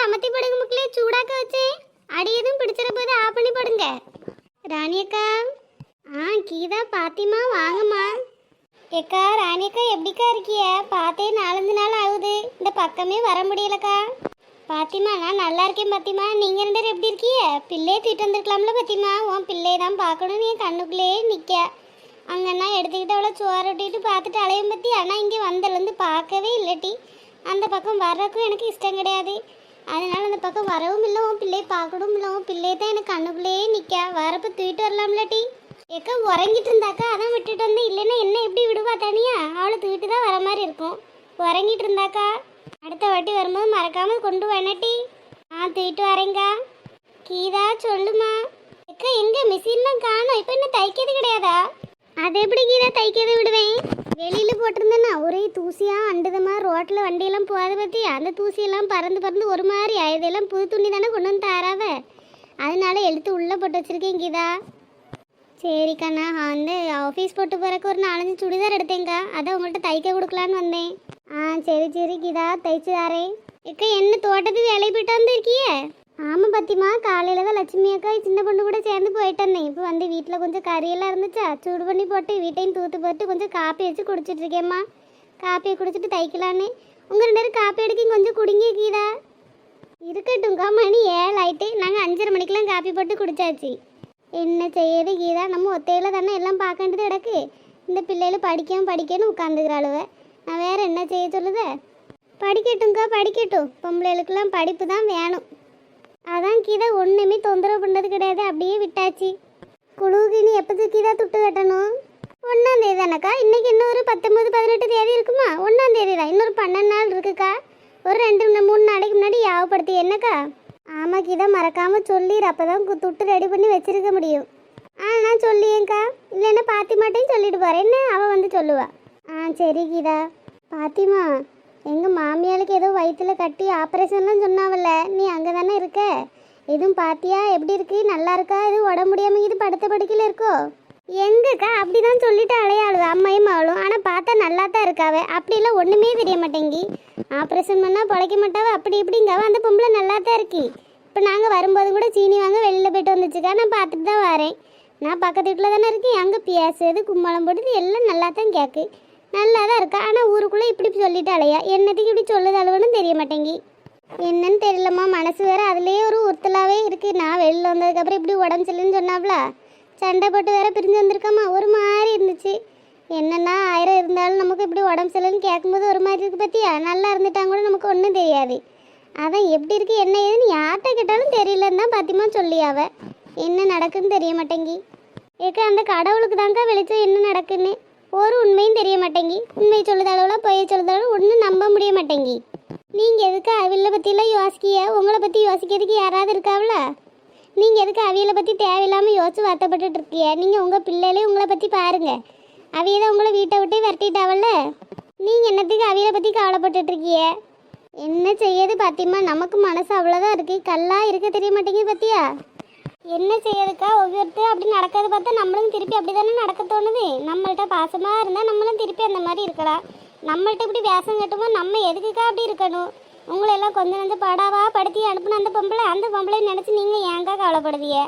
அமர்த்தி போடுங்க மக்களே, சூடாக்க வச்சேன். அடி எதுவும் பிடிச்சிட போது ஆஃப் பண்ணி போடுங்க. ராணியக்கா, கீதா பாத்திமா வாங்கம்மா. ஏக்கா ராணியக்கா எப்படிக்கா இருக்கிய? பார்த்தே 4 நாள் ஆகுது, இந்த பக்கமே வர முடியலக்கா. பாத்திமா நான் நல்லா இருக்கேன் பாத்திமா, நீங்க 2 பேரும் எப்படி இருக்கீங்க? பிள்ளையை தூக்கிட்டு வந்திருக்கலாம்ல பாத்திமா, உன் பிள்ளையை தான் பார்க்கணும், நீ கண்ணுக்குள்ளே நிற்க. அங்கன்னா எடுத்துக்கிட்டு அவளை சோறு விட்டுட்டு பார்த்துட்டு அலையும் பற்றி. ஆனால் இங்கே வந்தலேருந்து பார்க்கவே இல்லட்டி. அந்த பக்கம் வர்றதுக்கும் எனக்கு இஷ்டம் கிடையாது. அதனால் அந்த பக்கம் வரவும் இல்லை, உன் பிள்ளையை பார்க்கணும் இல்லை, உன் பிள்ளையை தான் எனக்கு கண்ணுக்குள்ளேயே நிற்க. வரப்போ தூக்கிட்டு வரலாம்லட்டி. ஏக்கா உறங்கிட்டு இருந்தாக்கா அதான் விட்டுட்டு வந்தேன், இல்லைன்னா என்ன எப்படி விடுவா தனியா? அவளை தூக்கிட்டு தான் வர மாதிரி இருக்கும். உறங்கிட்டு இருந்தாக்கா அடுத்த வாட்டி வரும்போது மறக்காமல் கொண்டு வரட்டி. தூக்கிட்டு வரேங்கா. கீதா சொல்லுமா. ஏக்கா எங்கே மிஷின்லாம் காணும், இப்போ என்ன தைக்கிறது கிடையாதா? அது எப்படி கீதா தைக்கிறது விடுவேன்? வெளியில் போட்டிருந்தேன்னா ஒரே தூசியாக அண்டுதமா, ரோட்டில் வண்டியெல்லாம் போகாத பற்றி அந்த தூசியெல்லாம் பறந்து பறந்து ஒரு மாதிரி ஆயுதெல்லாம் புது துணி தானே கொண்டு வந்து தாராவ, அதனால எடுத்து உள்ளே போட்டு வச்சுருக்கேன் கீதா. சரிக்கா, நான் வந்து ஆஃபீஸ் போட்டு போகிறக்கு ஒரு 4-5 சுடிதார் எடுத்தேங்க்கா, அதை உங்கள்கிட்ட தைக்க கொடுக்கலான்னு வந்தேன். சரி கீதா, தைச்சு தாரேன். ஏக்கா என்ன தோட்டத்துக்கு வேலையை போயிட்டு வந்துருக்கியே? ஆமாம் பத்திமா, காலையில் தான் லட்சுமி அக்கா சின்ன பொண்ணு கூட சேர்ந்து போயிட்டு வந்தேன். இப்போ வந்து வீட்டில் கொஞ்சம் கறியெல்லாம் இருந்துச்சா, சூடு பண்ணி போட்டு வீட்டையும் தூத்து போட்டு கொஞ்சம் காப்பி வச்சு குடிச்சிட்டு இருக்கேம்மா. காப்பியை குடிச்சிட்டு தைக்கலான்னு. உங்கள் 2 பேரும் காப்பி எடுக்க கொஞ்சம் குடிங்க கீதா. இருக்கட்டும்க்கா, மணி 7 ஆயிட்டு, நாங்கள் 5:30 மணிக்கெலாம் காப்பி போட்டு குடிச்சாச்சு. என்ன செய்யறது கீதா, நம்ம ஒத்தையில் தானே எல்லாம் பார்க்கறது கிடக்கு. இந்த பிள்ளைகள் படிக்கணும் உட்காந்துக்கிறாளுவ. நான் வேறு என்ன செய்ய சொல்லுத? படிக்கட்டும்க்கா படிக்கட்டும், பொம்பளைகளுக்கெல்லாம் படிப்பு தான் வேணும். அதான் கீதா ஒன்றுமே தொந்தரவு பண்ணது கிடையாது, அப்படியே விட்டாச்சு. குழுவுக்கு நீ எப்போது கீதா துட்டு கட்டணும்? 1ஆம் தேதி தானக்கா. இன்னைக்கு இன்னொரு 19-18 தேதி இருக்குமா? 1ஆம் தேதி தான், இன்னொரு 12 நாள் இருக்குக்கா. ஒரு 2-3 நாளைக்கு முன்னாடி யாவப்படுத்தி என்னக்கா? ஆமாம் கீதா, மறக்காமல் சொல்லிடு, அப்போ தான் துட்டு ரெடி பண்ணி வச்சிருக்க முடியும். நான் சொல்லியேங்க்கா, இல்லைன்னா பாத்திமாட்டையும் சொல்லிட்டு போகிறேன், என்ன அவள் வந்து சொல்லுவா. சரி கீதா. பாத்திமா, எங்கள் மாமியாளுக்கு ஏதோ வயிற்றுல கட்டி ஆப்ரேஷன்லாம் சொன்னாவல்ல, நீ அங்கே தானே இருக்க? எதுவும் பார்த்தியா? எப்படி இருக்கு? நல்லா இருக்கா? எதுவும் உடம்பு முடியாமல் இது படுத்த படுக்கையில் இருக்கோ? எங்கக்கா அப்படி தான் சொல்லிட்டு அலையாளுவ அம்மையும் அவளும், ஆனால் பார்த்தா நல்லா தான் இருக்காவ. அப்படிலாம் ஒன்றுமே தெரிய மாட்டேங்கி. ஆப்ரேஷன் பண்ணால் பிழைக்க மாட்டாவ, அப்படி இப்படிங்காவ. அந்த பொம்பளை நல்லா தான் இருக்கி. இப்போ நாங்கள் வரும்போது கூட சீனி வாங்க வெளியில் போயிட்டு வந்துச்சுக்கா, நான் பார்த்துட்டு தான் வரேன். நான் பக்கத்து வீட்டில் தானே இருக்கேன், அங்கே பேசுறது கும்பலம் போடுறது எல்லாம் நல்லா தான் கேட்கு, நல்லா தான் இருக்கா. ஆனால் ஊருக்குள்ளே இப்படி சொல்லிட்டு அலையா, என்னத்துக்கு இப்படி சொல்லுது அளவுன்னு தெரிய மாட்டேங்கி. என்னன்னு தெரியலம்மா, மனசு வேறு அதுலேயே ஒரு உறுத்தலாகவே இருக்குது. நான் வெளியில் வந்ததுக்கப்புறம் இப்படி உடம்பு சரியில்லைன்னு சொன்னாப்ல, சண்டை போட்டு வேற பிரிஞ்சு வந்திருக்கம்மா, ஒரு மாதிரி இருந்துச்சு. என்னென்னா 1000 இருந்தாலும் நமக்கு இப்படி உடம்பு சரியில்லைன்னு கேட்கும்போது ஒரு மாதிரி இருக்குது பற்றியா? நல்லா இருந்துட்டாங்க கூட நமக்கு ஒன்றும் தெரியாது. அதான் எப்படி இருக்குது என்ன ஏதுன்னு யார்கிட்ட கேட்டாலும் தெரியலன்னு தான் பாத்திமா சொல்லியாவ. என்ன நடக்குன்னு தெரிய மாட்டேங்கி. ஏக்கா அந்த கடவுளுக்கு தாங்க்கா வெளிச்சம் என்ன நடக்குன்னு. ஒரு உண்மையும் தெரிய மாட்டேங்கி. உண்மை சொல்லுதாளவுல பொய்ய சொல்லுதாலும் ஒன்றும் நம்ப முடிய மாட்டேங்கி. நீங்கள் எதுக்கு அவியலை பற்றிலாம் யோசிக்கிய? உங்களை பற்றி யோசிக்கிறதுக்கு யாராவது இருக்காவல? நீங்கள் எதுக்கு அவியலை பற்றி தேவையில்லாமல் யோசிச்சு வருத்தப்பட்டுட்டு இருக்கிய? நீங்கள் உங்கள் பிள்ளைகளே உங்களை பற்றி பாருங்கள். அவிய தான் உங்களை வீட்டை விட்டு விரட்டிட்டாவல்ல, நீங்கள் என்னத்துக்கு அவியலை பற்றி கவலைப்பட்டுட்டு இருக்கிய? என்ன செய்யது பாத்திமா, நமக்கு மனசு அவ்வளோதான் இருக்குது, கல்லாக இருக்க தெரிய மாட்டேங்குது பற்றியா? என்ன செய்யறதுக்கா, ஒவ்வொருத்தரும் அப்படி நடக்கிறது பார்த்தா நம்மளும் திருப்பி அப்படி தானே நடக்க தோணுது. நம்மள்கிட்ட பாசமாக இருந்தால் நம்மளும் திருப்பி அந்த மாதிரி இருக்கலாம். நம்மள்கிட்ட இப்படி வேஷம் கட்டுமோ நம்ம எதுக்குக்கா அப்படி இருக்கணும்? உங்களெல்லாம் கொஞ்சம் கொஞ்சம் படாவா படுத்தி அனுப்புன அந்த பொம்பளை நினச்சி நீங்கள் ஏங்கா கவலைப்படுவீங்க?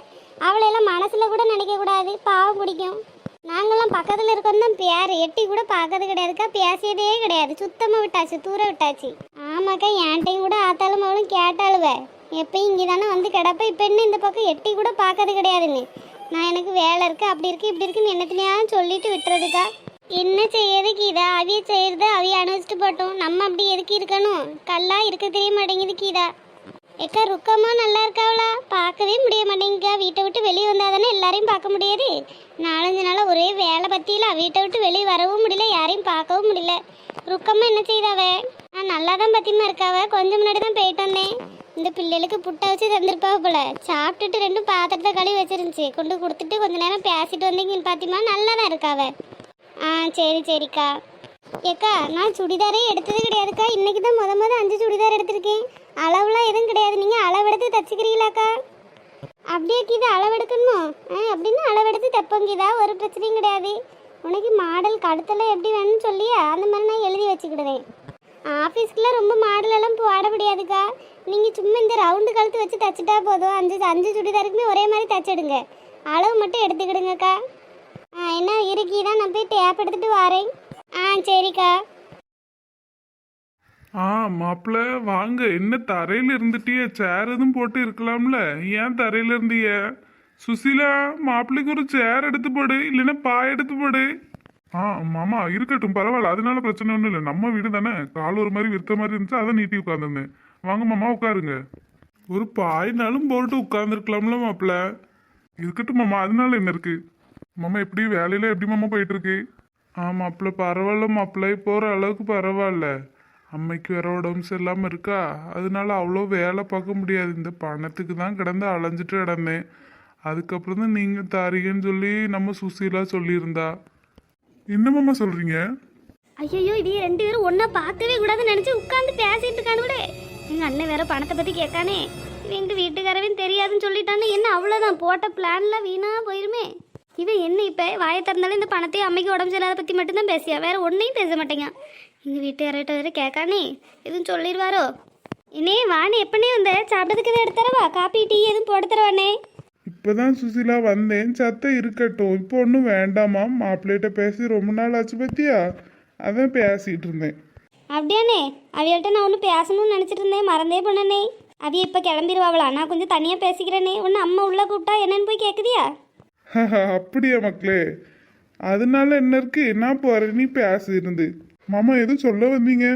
அவளையெல்லாம் மனசில் கூட நினைக்கக்கூடாது, பாவம் பிடிக்கும். நாங்களாம் பக்கத்தில் இருக்கோம் தான் பேர், எட்டி கூட பார்க்கறது கிடையாதுக்கா, பேசியதே கிடையாது, சுத்தமாக விட்டாச்சு, தூர விட்டாச்சு. ஆமாக்கா, என்கிட்டையும் கூட ஆத்தாலும் அவளும் கேட்டாளுவ, எப்பயும் இங்கே தானே வந்து கிடப்ப, இப்போ என்ன இந்த பக்கம் எட்டி கூட பார்க்கறது கிடையாதுன்னு. நான் எனக்கு வேலை இருக்குது அப்படி இருக்குது இப்படி இருக்குன்னு என்னத்தினையாவது சொல்லிட்டு விட்டுறதுக்கா. என்ன செய்யறது கீதா, அவிய செய்யறது அவிய அனுபவிச்சுட்டு போட்டோம், நம்ம அப்படி எதுக்கு இருக்கணும்? கல்லாக இருக்க தெரிய மாட்டேங்குது கீதா. ஏக்கா ருக்கம்மா நல்லா இருக்காவளா? பார்க்கவே முடிய மாட்டேங்கக்கா, வீட்டை விட்டு வெளியே வந்தால் தானே எல்லாரையும் பார்க்க முடியாது. 4-5 நாளாக ஒரே வேலை பற்றியில, வீட்டை விட்டு வெளியே வரவும் முடியல, யாரையும் பார்க்கவும் முடியல. ருக்கம்மா என்ன செய்தாவ? நல்லா தான் பத்தியமா இருக்காவ, கொஞ்சம் முன்னாடி தான் போயிட்டு வந்தேன். இந்த பிள்ளைகளுக்கு புட்டை வச்சு தந்திருப்பாவ போல, சாப்பிட்டுட்டு 2 பாத்திரத்தை கழுவி வச்சிருந்துச்சு, கொண்டு கொடுத்துட்டு கொஞ்ச நேரம் பேசிட்டு வந்தீங்கன்னு பாத்தியமா, நல்லா தான் இருக்காவ. சரிக்கா. ஏக்கா நான் சுடிதாரே எடுத்தது கிடையாதுக்கா, இன்னைக்கு தான் முத 5 சுடிதார் எடுத்திருக்கேன். அளவுலாம் எதுவும் கிடையாது, நீங்கள் அளவெடுத்து தச்சுக்கிறீங்களாக்கா? அப்படியே கீதா அளவெடுக்கணுமோ? அப்படின்னா அளவெடுத்து தைப்பங்கீதா, ஒரு பிரச்சனையும் கிடையாது. உனக்கு மாடல் கழுத்தெல்லாம் எப்படி வேணும்னு சொல்லியா அந்த மாதிரி நான் எழுதி வச்சுக்கிடுவேன். ஆஃபீஸ்க்குலாம் ரொம்ப மாடலெல்லாம் போட முடியாதுக்கா. நீங்கள் சும்மா இந்த ரவுண்டு கழுத்து வச்சு தச்சுட்டா போதும். அஞ்சு அஞ்சு சுடிதாருக்குமே ஒரே மாதிரி தச்சிடுங்க. அளவு மட்டும் எடுத்துக்கிடுங்கக்கா. என்ன இருக்கீதான், நான் போய் டேப் எடுத்துகிட்டு வரேன். சரிக்கா. மாப்பிள்ள வாங்க. என்ன தரையில இருந்துட்டிய? சேர் எதுவும் போட்டு இருக்கலாம்ல, ஏன் தரையில இருந்தீய? சுசீலா, மாப்பிள்ளைக்கு ஒரு சேர் எடுத்து போடு, இல்லைன்னா பாய் எடுத்து போடு. மாமா இருக்கட்டும், பரவாயில்ல, அதனால பிரச்சனை ஒன்றும் இல்லை. நம்ம வீடு தானே, கால் ஒரு மாதிரி விருத்த மாதிரி இருந்துச்சு, அதை நீட்டி உட்காந்துருந்தேன். வாங்க மாமா, உட்காருங்க. ஒரு பாய்னாலும் போட்டு உட்காந்துருக்கலாம்ல மாப்பிள்ள. இருக்கட்டும் மாமா, அதனால என்ன இருக்கு? மாமா எப்படி வேலையில எப்படி மாமா போயிட்டு இருக்கு? மாப்பிள்ள பரவாயில்ல மாப்பிள்ள, போகிற அளவுக்கு பரவாயில்ல. அம்மைக்கு வேற உடம்பு சரியில்லாமல் இருக்கா, அதனால அவ்வளோ வேலை பார்க்க முடியாது. இந்த பணத்துக்கு தான் கிடந்து அலைஞ்சிட்டு கிடந்தேன். அதுக்கப்புறம் தான் நீங்கள் தாரீங்கன்னு சொல்லி நம்ம சுசீலா சொல்லியிருந்தா. என்னமாம்மா சொல்கிறீங்க? ஐயோ, இது ரெண்டு பேரும் ஒன்றா பார்க்கவே கூடாதுன்னு நினச்சி உட்காந்து பேசிட்டு இருக்கானு கூட. எங்கள் அண்ணன் வேற பணத்தை பற்றி கேட்கானே, எங்கள் வீட்டுக்காரவையும் தெரியாதுன்னு சொல்லிட்டானே. என்ன அவ்வளோதான், போட்ட பிளான்லாம் வீணாக போயிருமே. இவன் என்ன இப்போ வாயை திறந்தாலும் இந்த பணத்தையும் அம்மைக்கு உடம்பு சரியில்லாத பற்றி மட்டும்தான் பேசியா, வேற ஒன்றையும் பேச மாட்டேங்க. எங்கள் வீட்டுக்காரர்கிட்ட வேற கேட்கானே, எதுவும் சொல்லிடுவாரோ. என்னே வானே, எப்பனே வந்த? சாப்பிட்டதுக்கு எதுவும் எடுத்துறவா? காப்பி டீ எதுவும் போட்டு தரவானே? இப்போதான் சுசீலா வந்தேன். சத்தம் இருக்கட்டும், இப்போ ஒன்றும் வேண்டாமா. மாப்பிள்ளைகிட்ட பேசி ரொம்ப நாள் ஆச்சு பத்தியா, அதான் பேசிகிட்டு இருந்தேன். அப்படியானே, அவையிட்ட நான் ஒன்று பேசணும்னு நினச்சிட்டு இருந்தேன், மறந்தே பண்ணனே. அவைய இப்போ கிளம்பிடுவாங்களா? நான் கொஞ்சம் தனியாக பேசிக்கிறேனே. ஒன்று அம்மா உள்ளே கூப்பிட்டா என்னன்னு போய் கேட்குதியா? அப்படியா மக்களே, அதனால என்ன இருக்கு, நான் போறேன், நீ பேசி இருந்து. மாமா எதுவும் சொல்ல வந்தீங்க?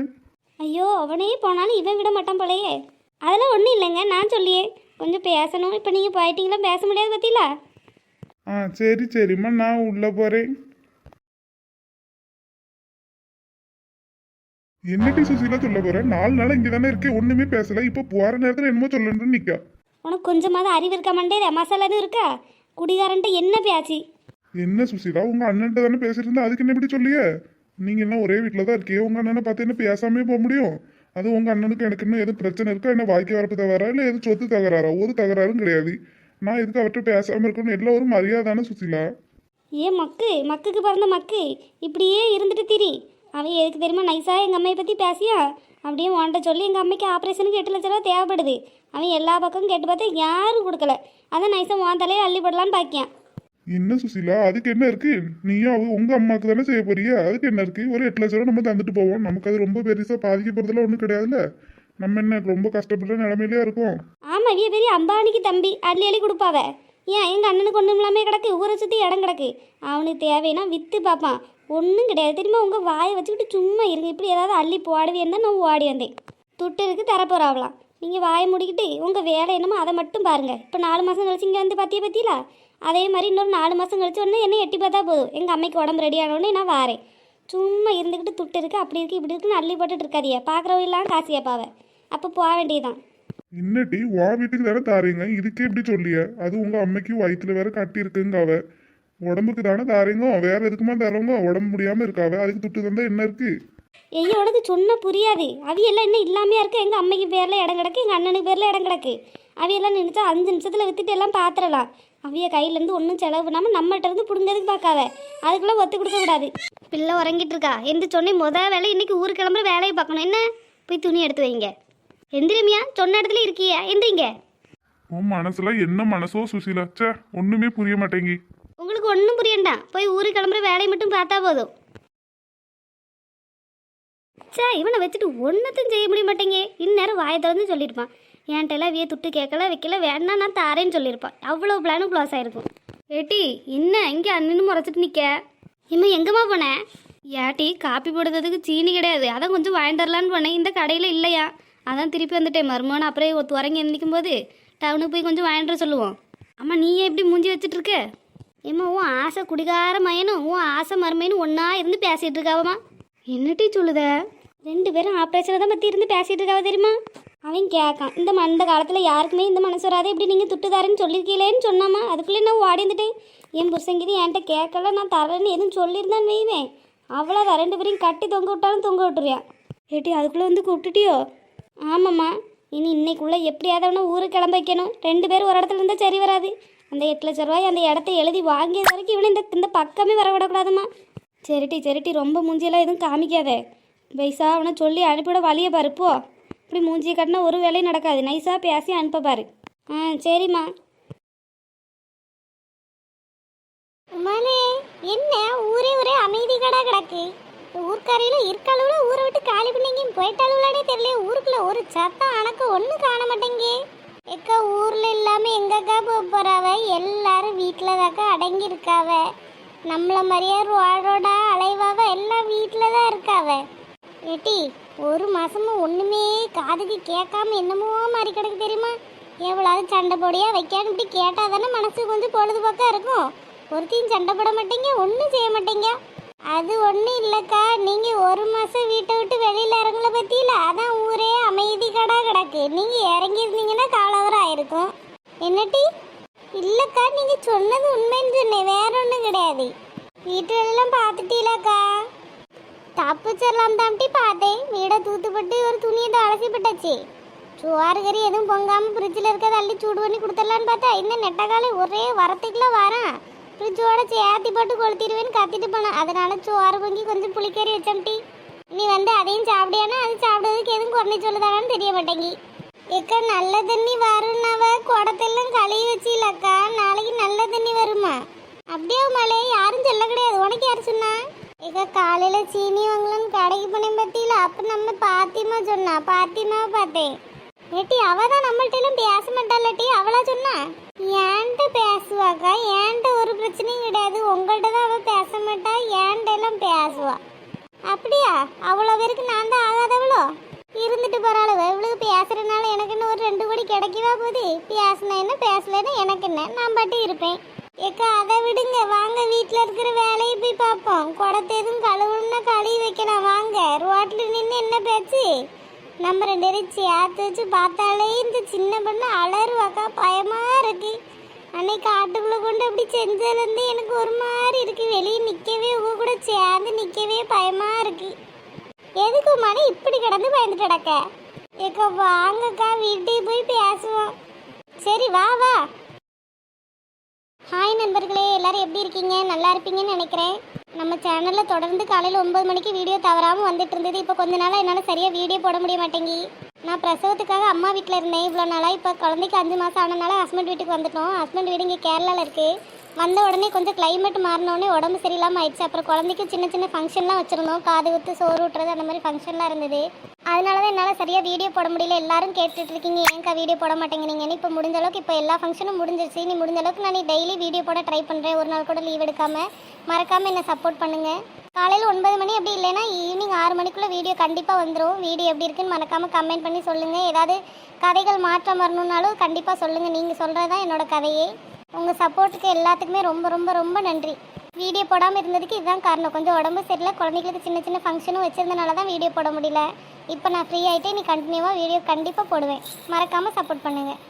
ஐயோ, அவனே போனாலும் இவன் விட மாட்டான் போலையே. அதெல்லாம் ஒன்றும் இல்லைங்க, நான் சொல்லியே கொஞ்சம் பேசணும். இப்போ நீங்கள் போயிட்டீங்களா, பேச முடியாது பத்தியில. சரி சரிம்மா, நான் உள்ள போறேன். என்னடி சுசீலா சொல்ல போற? 4 நாள் இங்கே தானே இருக்கேன், ஒண்ணுமே பேசல. இப்போ போற நேரத்தில் என்னமோ சொல்லணும்னு நிக்கா. உனக்கு கொஞ்சமாவது அறிவு இருக்கா மண்டே? மசாலா எதுவும் இருக்கா? குடிகாரன்ட்டு என்ன பேச்சு? என்ன சுசீலா, உங்க அண்ணன்ட்ட தானே பேசிட்டு இருந்தா, அதுக்கு என்ன இப்படி சொல்லிய? நீங்க எல்லாம் ஒரே வீட்டில் தான் இருக்கீங்க, உங்க அண்ணனை பார்த்து என்ன பேசாமே போக முடியும்? அது உங்க அண்ணனுக்கு எனக்கு இன்னும் எதுவும் பிரச்சனை இருக்கா, என்ன வாய்க்கு வரப்பு தகராறா, இல்லை எதுவும் சொத்து தகராறா? ஒரு தகராறும் கிடையாது. நான் எதுக்கு அவர்கிட்ட பேசாம இருக்கணும்? எல்லாம் ஒரு மரியாதானே சுசீலா. ஏன் மக்குக்கு பிறந்த மக்கு இப்படியே இருந்துட்டு திரி. அவன் எதுக்கு தெரியுமா நைஸாக எங்கள் அம்மையை பற்றி பேசியா? அப்படியே வாண்ட சொல்லி எங்கள் அம்மைக்கு ஆப்ரேஷனுக்கு 8 லட்ச ரூபா தேவைப்படுது. அவன் எல்லா பக்கமும் கேட்டு பார்த்தா யாரும் கொடுக்கல. அதான் நைஸாக வாந்தாலே அள்ளி போடலான்னு பாக்கியான். என்ன சுசீலா, அதுக்கு என்ன இருக்கு? நீயும் உங்க அம்மாவுக்கு தானே செய்ய போறியா, அதுக்கு என்ன இருக்கு? ஒரு 8 லட்ச ரூபா நம்ம தந்துட்டு போவோம். நமக்கு அது ரொம்ப பெருசா பாதிக்க போறதுலாம் ஒன்றும் கிடையாதுல்ல. நம்ம என்ன ரொம்ப கஷ்டப்படுற நிலைமையிலே இருக்கும். ஆமாம், இவ பெரிய அம்பானிக்கு தம்பி, அள்ளி கொடுப்பாவ. ஏன் எங்கள் அண்ணனுக்கு ஒன்றும் இல்லாமல் கிடக்கு, ஊரை சுற்றி இடம் கிடக்கு. அவனுக்கு தேவைன்னா விற்று பார்ப்பான். ஒன்றும் கிடையாது தெரியுமா? உங்கள் வாயை வச்சுக்கிட்டு சும்மா இருங்க. இப்படி ஏதாவது அள்ளி போடுவேன் தான் நான் ஓடி வந்தேன். துட்டுருக்கு தரப்போறாவலாம். நீங்கள் வாயை முடிக்கிட்டு உங்கள் வேலை என்னமோ அதை மட்டும் பாருங்கள். இப்போ 4 மாதம் கழிச்சு இங்கே வந்து பற்றியில அதே மாதிரி இன்னொரு 4 மாதம் கழிச்சு ஒன்று என்ன எட்டி பார்த்தா போதும். எங்கள் அம்மைக்கு உடம்பு ரெடி ஆனோடனே நான் வாரேன். சும்மா இருந்துக்கிட்டு துட்டு இருக்குது அப்படி இருக்குது இப்படி இருக்குன்னு அள்ளி போட்டுட்டு இருக்காதியா. பார்க்குறவெல்லாம் காசு கேட்பாவ. அப்போ போக வேண்டியதுதான். இன்னட்டி வா வீட்டுக்கு தானே தாரீங்க, இதுக்கே இப்படி சொல்லிய? அது உங்க அம்மைக்கு வயிற்றுல வேற கட்டி இருக்குங்க. அவ உடம்புக்கு தானே தாரீங்க, வேற எதுக்குமா தரவங்க? உடம்பு முடியாம இருக்காவ, அதுக்கு துட்டு தந்தா என்ன இருக்கு? ஐயோடது சொன்னால் புரியாது. அவையெல்லாம் இன்னும் இல்லாமையா இருக்கு. எங்கள் அம்மைக்கு பேரில் இடம் கிடக்கு, எங்கள் அண்ணனுக்கு பேரில் இடம் கிடக்கு. அவையெல்லாம் நினைச்சா 5 நிமிஷத்தில் வித்துட்டு எல்லாம் பாத்திரலாம். அவைய கையிலேருந்து ஒன்றும் செலவு பண்ணாமல் நம்மகிட்ட இருந்து பிடுங்கிறதுக்கு பார்க்காவ. அதுக்கெல்லாம் ஒத்து கொடுக்கக்கூடாது. பிள்ளை உறங்கிட்டு இருக்கா என்று சொன்னேன். வேலை இன்னைக்கு ஊருக்கு கிளம்புற வேலையை பார்க்கணும். என்ன போய் துணி எடுத்து வைங்க. எந்திரிமியா, சொன்ன இடத்துல இருக்கியா? எந்திரிங்க. உன் மனசுல என்ன மனசோ சுசீலா, சே ஒண்ணுமே புரிய மாட்டேங்கி. உங்களுக்கு ஒன்றும் புரியண்டா. போய் ஊருக்கு கிளம்புற வேலையை மட்டும் பார்த்தா போதும். சே, இவனை வச்சுட்டு ஒன்றத்தையும் செய்ய முடிய மாட்டேங்க. இந்நேரம் வாயை திறந்து சொல்லியிருப்பான். என்கிட்ட விய துட்டு கேட்கல வைக்கல வேணா நான் தாரேன்னு சொல்லியிருப்பான். அவ்வளோ பிளானும் க்ளோஸ் ஆகிருக்கும். ஏட்டி என்ன இங்கே அண்ணன்னு முறைச்சிட்டு நிற்க? இம்மா எங்கம்மா போனேன்? ஏட்டி காப்பி போடுறதுக்கு சீனி கிடையாது, அதான் கொஞ்சம் வாங்கிட்டு போனேன். இந்த கடையில் இல்லையா, அதான் திருப்பி வந்துட்டேன். மருமகன் அப்புறம் உறங்கி எந்திக்கும் போது டவுனுக்கு போய் கொஞ்சம் வாங்கிட்டு சொல்லுவோம். அம்மா நீ ஏன் இப்படி மூஞ்சி வச்சுட்டு இருக்க? ஏம்மா உன் ஆசை குடிகார மயனும் உன் ஆசை மருமையினும் ஒன்றா இருந்து பேசிகிட்டு இருக்காவம்மா. என்னட்டி சொல்லுத? 2 பேரும் ஆப்ரேஷனை தான் பற்றி இருந்து பேசிகிட்டு இருக்காவ தெரியுமா? அவன் கேட்கான். இந்த காலத்தில் யாருக்குமே இந்த மனசு வராது, இப்படி நீங்கள் துட்டுதாரன்னு சொல்லியிருக்கீங்களேன்னு சொன்னாமா. அதுக்குள்ளே நான் ஓடி வந்துட்டேன். என் புருஷங்கிது என்கிட்ட கேட்கல, நான் தரேன்னு எதுவும் சொல்லியிருந்தான்னு வைவேன். அவ்வளோதான், 2 பேரையும் கட்டி தொங்க விட்டாலும் தொங்க விட்டுருவேன். ஏட்டி அதுக்குள்ளே வந்து கூப்பிட்டுட்டியோ? ஆமாம்மா, இனி இன்னைக்குள்ளே எப்படியாவது அவனை ஊருக்கு கிளம்ப வைக்கணும். 2 பேரும் ஒரு இடத்துல இருந்தால் சரி வராது. அந்த 8 லட்ச ரூபாய் அந்த இடத்த எழுதி வாங்கியது வரைக்கும் இவனை இந்த பக்கமே வரவிடக்கூடாதும்மா. சரிட்டி ரொம்ப மூஞ்சியெல்லாம் எதுவும் காமிக்காத. பைசா அவனை சொல்லி அனுப்பிவிட வழியை பாரு போ. இப்படி மூஞ்சியை கட்டினா ஒரு வேலையும் நடக்காது. நைஸாக பேசி அனுப்ப பாரு. சரிம்மா. உமாலே என்ன ஊரே ஒரே அமைதி கடா கிடக்கு. ஊர்க்காரையில இருக்காளுல ஊரை விட்டு காலி பண்ணி போயிட்டாளுலானே தெரியல. ஊருக்குள்ள ஒரு சத்தம் அணக்க ஒண்ணு காண மாட்டேங்க. எக்கா ஊர்ல இல்லாம எங்கக்கா போறாவ? எல்லாரும் வீட்டுல தாக்கா அடங்கி இருக்காவ. நம்மள மாதிரியே ரோடோட அலைவாவ எல்லாம் வீட்டுல தான் இருக்காவ. ஏட்டி ஒரு மாசமும் ஒண்ணுமே காதுக்கு கேட்காம என்னமோ மாதிரி கிடக்கு தெரியுமா? எவ்வளவு சண்டை போடியா வைக்கான்னு இப்படி கேட்டா தானே மனசு கொஞ்சம் பொழுதுபோக்கா இருக்கும். ஒருத்தையும் சண்டை போட மாட்டீங்க, ஒன்றும் செய்ய மாட்டீங்க. அது ஒன்றும் இல்லைக்கா, நீங்கள் ஒரு மாதம் வீட்டை விட்டு வெளியில் இறங்கல பற்றியில, அதான் ஊரே அமைதி கடா கிடக்கு. நீங்கள் இறங்கியிருந்தீங்கன்னா காலவரம் ஆயிருக்கும். என்னட்டி? இல்லைக்கா, நீங்கள் சொன்னது உண்மைன்னு சொன்னேன், வேற ஒன்றும் கிடையாது. வீட்டு எல்லாம் பார்த்துட்டீங்களாக்கா? தப்பிச்சிடலாம் தாண்டி பார்த்தேன். வீடை தூத்துப்பட்டு ஒரு துணியை தான் அலசிப்பட்டாச்சு. சோறு கறி எதுவும் பொங்காமல் ஃப்ரிட்ஜில் இருக்கிறத அள்ளி சூடு பண்ணி கொடுத்துடலான்னு பார்த்தா இந்த நெட்டக்கால ஒரே வரத்துக்குள்ள வரேன். ஃப்ரிட்ஜோட சேர்த்தி போட்டு கொளுத்திடுவேன்னு கத்திட்டு போனேன். அதனால சோறு பொங்கி கொஞ்சம் புளிக்கறி வச்சோம்டி. நீ வந்து அதையும் சாப்பிடியானா? அது சாப்பிட்றதுக்கு எதுவும் குறைஞ்சி சொல்லுதானு தெரிய மாட்டேங்கி. ஏக்கா நல்ல தண்ணி வரும்னாவ குடத்தெல்லாம் கழுவி வச்சிலக்கா. நாளைக்கு நல்ல தண்ணி வருமா? அப்படியே மழை யாரும் சொல்ல கிடையாது. உனக்கு யார் சொன்னா? ஏக்கா காலையில் சீனி வாங்கலான்னு கடைக்கு போனேன் பற்றியில. அப்போ நம்ம பாத்திமா சொன்னா. பாத்திமாவை பார்த்தேன். ஏட்டி அவ தான் நம்மள்ட்ட எல்லாம் பேச மாட்டாளட்டி. அவளா சொன்னா? ஏன்ட்ட பேசுவாக்கா, ஏன்ட்ட ஒரு பிரச்சனையும் கிடையாது. உங்கள்கிட்ட தான் அவள் பேச மாட்டா, ஏன்ட்ட எல்லாம் பேசுவா. அப்படியா? அவ்வளோ பேருக்கு நான் தான் ஆகாதவளோ? இருந்துட்டு போகிறாளவ. இவளுக்கு பேசுறதுனால எனக்கு என்ன ஒரு 2 கோடி கிடைக்கவா போகுது? பேசினா என்ன பேசலன்னா எனக்கு என்ன, நான் பாட்டு இருப்பேன். ஏக்கா அதை விடுங்க, வாங்க வீட்டில் இருக்கிற வேலையை போய் பார்ப்போம். குடத்தை எதுவும் கழுவுன்னா கழுவி வைக்கலாம். வாங்க. ரோட்டில் நின்று என்ன பேச்சு? நம்ம 2 பேரும் சேர்த்து வச்சு பார்த்தாலே இந்த சின்ன பொண்ணு அலறுவாக்கா, பயமா இருக்கு. அன்னைக்கு ஆட்டுக்குள்ள கொண்டு அப்படி செஞ்சதுலேருந்து எனக்கு ஒரு மாதிரி இருக்கு. வெளியே நிற்கவே உங்க கூட சேர்ந்து நிற்கவே பயமா இருக்கு. எதுக்கு மணி இப்படி கிடந்து பயந்துட்டு கிடக்க? ஏக்கா வாங்கக்கா, வீட்டுக்கு போய் பேசுவோம். சரி வா வா. ஹாய் நண்பர்களே, எல்லாரும் எப்படி இருக்கீங்க? நல்லா இருப்பீங்கன்னு நினைக்கிறேன். நம்ம சேனலில் தொடர்ந்து காலையில் 9 மணிக்கு வீடியோ தவறாமல் வந்துட்டு இருந்தது. இப்போ கொஞ்ச நாளாக என்னால் சரியாக வீடியோ போட முடிய மாட்டேங்கி. நான் பிரசவத்துக்காக அம்மா வீட்டில் இருந்தேன் இவ்வளோ நாளாக. இப்போ குழந்தைக்கு 5 மாதம் ஆனதுனால ஹஸ்பண்ட் வீட்டுக்கு வந்துட்டோம். ஹஸ்பண்ட் வீடு இங்கே கேரளாவில் இருக்குது. வந்த உடனே கொஞ்சம் கிளைமேட் மாறினோடனே உடம்பு சரியில்லாமல் ஆயிடுச்சு. அப்புறம் குழந்தைக்கு சின்ன சின்ன ஃபங்க்ஷன்லாம் வச்சுருந்தோம். காது ஊற்று, சோறு ஊட்டுறது, அந்த மாதிரி ஃபங்க்ஷன்லாம் இருந்தது. அதனால தான் என்னால் சரியாக வீடியோ போட முடியல. எல்லாரும் கேட்டுட்டு இருக்கீங்க ஏன்க்கா வீடியோ போட மாட்டேங்கிறீங்கன்னு. இப்போ முடிஞ்ச அளவுக்கு இப்போ எல்லா ஃபங்க்ஷனும் முடிஞ்சிருச்சு. நீ முடிஞ்ச அளவுக்கு நான் டெய்லி வீடியோ போட ட்ரை பண்ணுறேன். ஒரு நாள் கூட லீவ் எடுக்காமல். மறக்காமல் என்னை சப்போர்ட் பண்ணுங்கள். காலையில் 9 மணி அப்படி இல்லைன்னா ஈவினிங் 6 மணிக்குள்ளே வீடியோ கண்டிப்பாக வந்துடும். வீடியோ எப்படி இருக்குன்னு மறக்காமல் கமெண்ட் பண்ணி சொல்லுங்கள். ஏதாவது கதைகள் மாற்றம் வரணுன்னாலும் கண்டிப்பாக சொல்லுங்கள். நீங்கள் சொல்கிறது தான் என்னோடய கதையே. உங்கள் சப்போர்ட்டுக்கு எல்லாத்துக்குமே ரொம்ப ரொம்ப ரொம்ப நன்றி. வீடியோ போடாமல் இருந்ததுக்கு இதுதான் காரணம். கொஞ்சம் உடம்பு சரியில்லை, குழந்தைங்களுக்கு சின்ன சின்ன ஃபங்க்ஷனும் வச்சுருந்தனால தான் வீடியோ போட முடியல. இப்போ நான் ஃப்ரீ ஆகிட்டே நீ கண்டினியூவாக வீடியோ கண்டிப்பாக போடுவேன். மறக்காமல் சப்போர்ட் பண்ணுங்கள்.